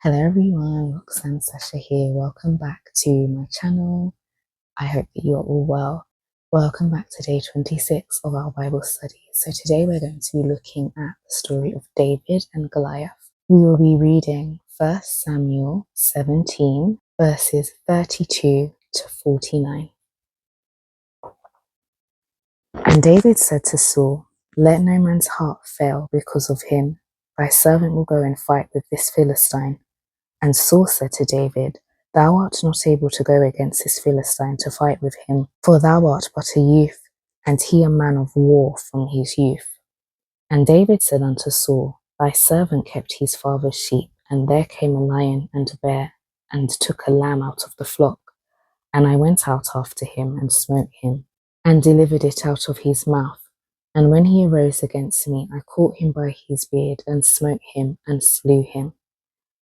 Hello everyone, Roxanne Sasha here. Welcome back to my channel. I hope that you are all well. Welcome back to day 26 of our Bible study. So today we're going to be looking at the story of David and Goliath. We will be reading 1 Samuel 17 verses 32 to 49. And David said to Saul, "Let no man's heart fail because of him. Thy servant will go and fight with this Philistine." And Saul said to David, "Thou art not able to go against this Philistine to fight with him, for thou art but a youth, and he a man of war from his youth." And David said unto Saul, "Thy servant kept his father's sheep, and there came a lion and a bear, and took a lamb out of the flock. And I went out after him, and smote him, and delivered it out of his mouth. And when he arose against me, I caught him by his beard, and smote him, and slew him.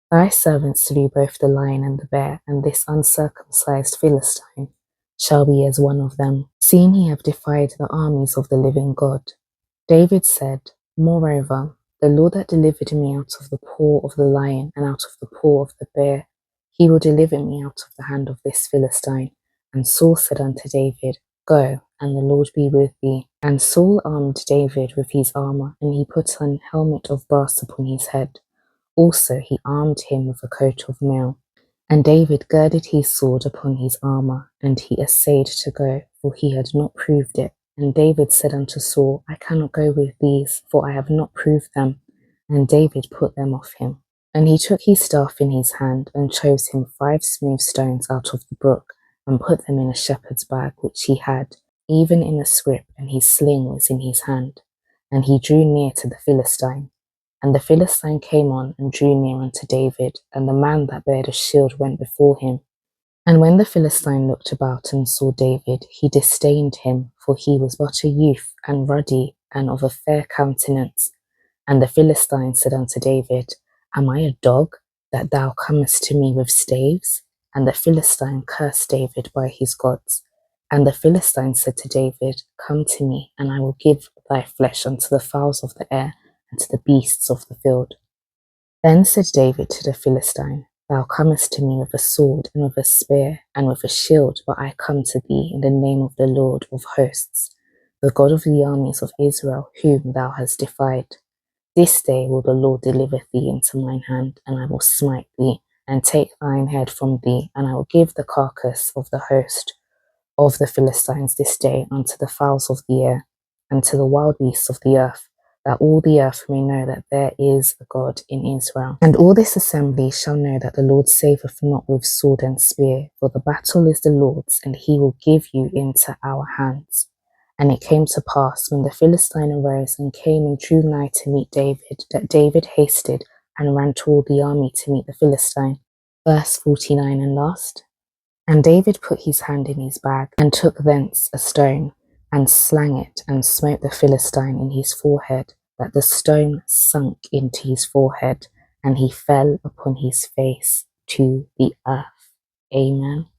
Thy servant slew both the lion and the bear, and this uncircumcised Philistine shall be as one of them, seeing he have defied the armies of the living God." David said, "Moreover, the Lord that delivered me out of the paw of the lion and out of the paw of the bear, he will deliver me out of the hand of this Philistine." And Saul said unto David, "Go, and the Lord be with thee." And Saul armed David with his armor, and he put an helmet of brass upon his head. Also he armed him with a coat of mail. And David girded his sword upon his armor, and he essayed to go, for he had not proved it. And David said unto Saul, "I cannot go with these, for I have not proved them." And David put them off him. And he took his staff in his hand, and chose him 5 smooth stones out of the brook, and put them in a shepherd's bag which he had, even in a scrip, and his sling was in his hand. And he drew near to the Philistine. And the Philistine came on and drew near unto David, and the man that bare a shield went before him. And when the Philistine looked about and saw David, he disdained him, for he was but a youth, and ruddy, and of a fair countenance. And the Philistine said unto David, "Am I a dog, that thou comest to me with staves?" And the Philistine cursed David by his gods. And the Philistine said to David, "Come to me, and I will give thy flesh unto the fowls of the air, and to the beasts of the field." Then said David to the Philistine, "Thou comest to me with a sword, and with a spear, and with a shield, but I come to thee in the name of the Lord of hosts, the God of the armies of Israel, whom thou hast defied. This day will the Lord deliver thee into mine hand, and I will smite thee, and take thine head from thee, and I will give the carcass of the host of the Philistines this day unto the fowls of the air, and to the wild beasts of the earth, that all the earth may know that there is a God in Israel. And all this assembly shall know that the Lord saveth not with sword and spear, for the battle is the Lord's, and he will give you into our hands." And it came to pass, when the Philistine arose and came and drew nigh to meet David, that David hasted and ran toward the army to meet the Philistine. Verse 49 and last. And David put his hand in his bag, and took thence a stone, and slang it, and smote the Philistine in his forehead, that the stone sunk into his forehead, and he fell upon his face to the earth. Amen.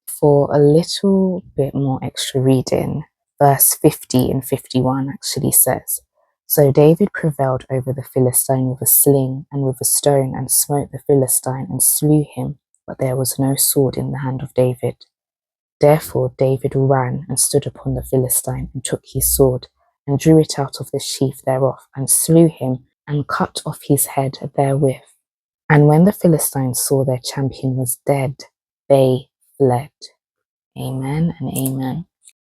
For a little bit more extra reading, verse 50 and 51 actually says, "So David prevailed over the Philistine with a sling and with a stone, and smote the Philistine, and slew him, but there was no sword in the hand of David. Therefore David ran and stood upon the Philistine, and took his sword, and drew it out of the sheath thereof, and slew him, and cut off his head therewith. And when the Philistines saw their champion was dead, they fled." Amen and amen.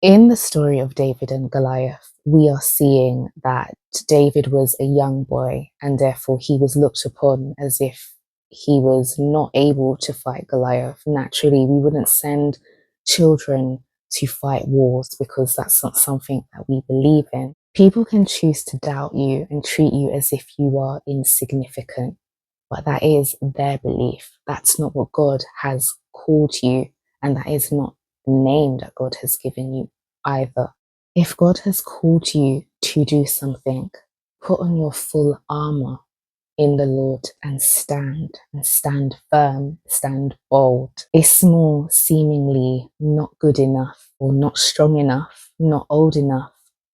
In the story of David and Goliath, we are seeing that David was a young boy, and therefore he was looked upon as if he was not able to fight Goliath. Naturally, we wouldn't send children to fight wars because that's not something that we believe in. People can choose to doubt you and treat you as if you are insignificant, but that is their belief. That's not what God has called you, and that is not the name that God has given you either. If God has called you to do something, put on your full armor in the Lord and stand firm, stand bold. A small, seemingly not good enough or not strong enough, not old enough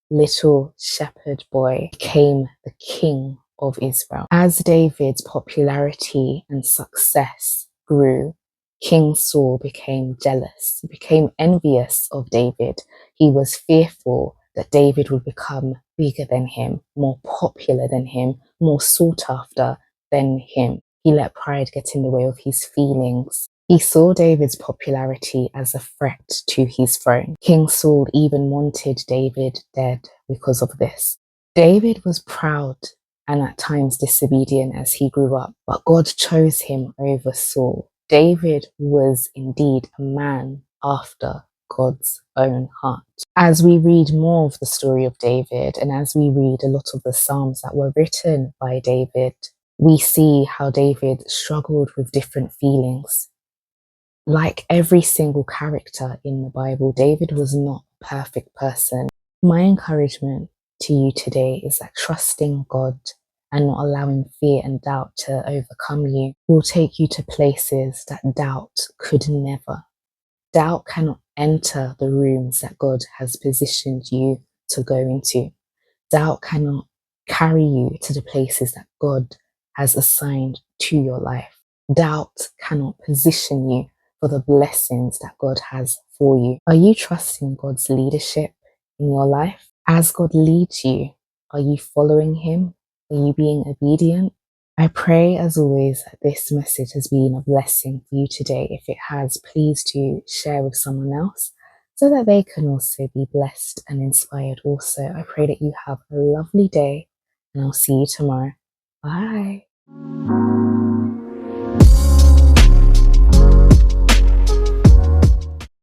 little shepherd boy became the king of Israel. As David's popularity and success grew, King Saul became jealous. He became envious of David. He was fearful that David would become bigger than him, more popular than him, more sought after than him. He let pride get in the way of his feelings. He saw David's popularity as a threat to his throne. King Saul even wanted David dead because of this. David was proud and at times disobedient as he grew up, but God chose him over Saul. David was indeed a man after God's own heart. As we read more of the story of David, and as we read a lot of the Psalms that were written by David, we see how David struggled with different feelings. Like every single character in the Bible, David was not a perfect person. My encouragement to you today is that trusting God and not allowing fear and doubt to overcome you will take you to places that doubt could never. Doubt cannot enter the rooms that God has positioned you to go into. Doubt cannot carry you to the places that God has assigned to your life. Doubt cannot position you for the blessings that God has for you. Are you trusting God's leadership in your life? As God leads you, are you following Him? Are you being obedient? I pray, as always, that this message has been a blessing for you today. If it has, please do share with someone else so that they can also be blessed and inspired also. I pray that you have a lovely day and I'll see you tomorrow. Bye.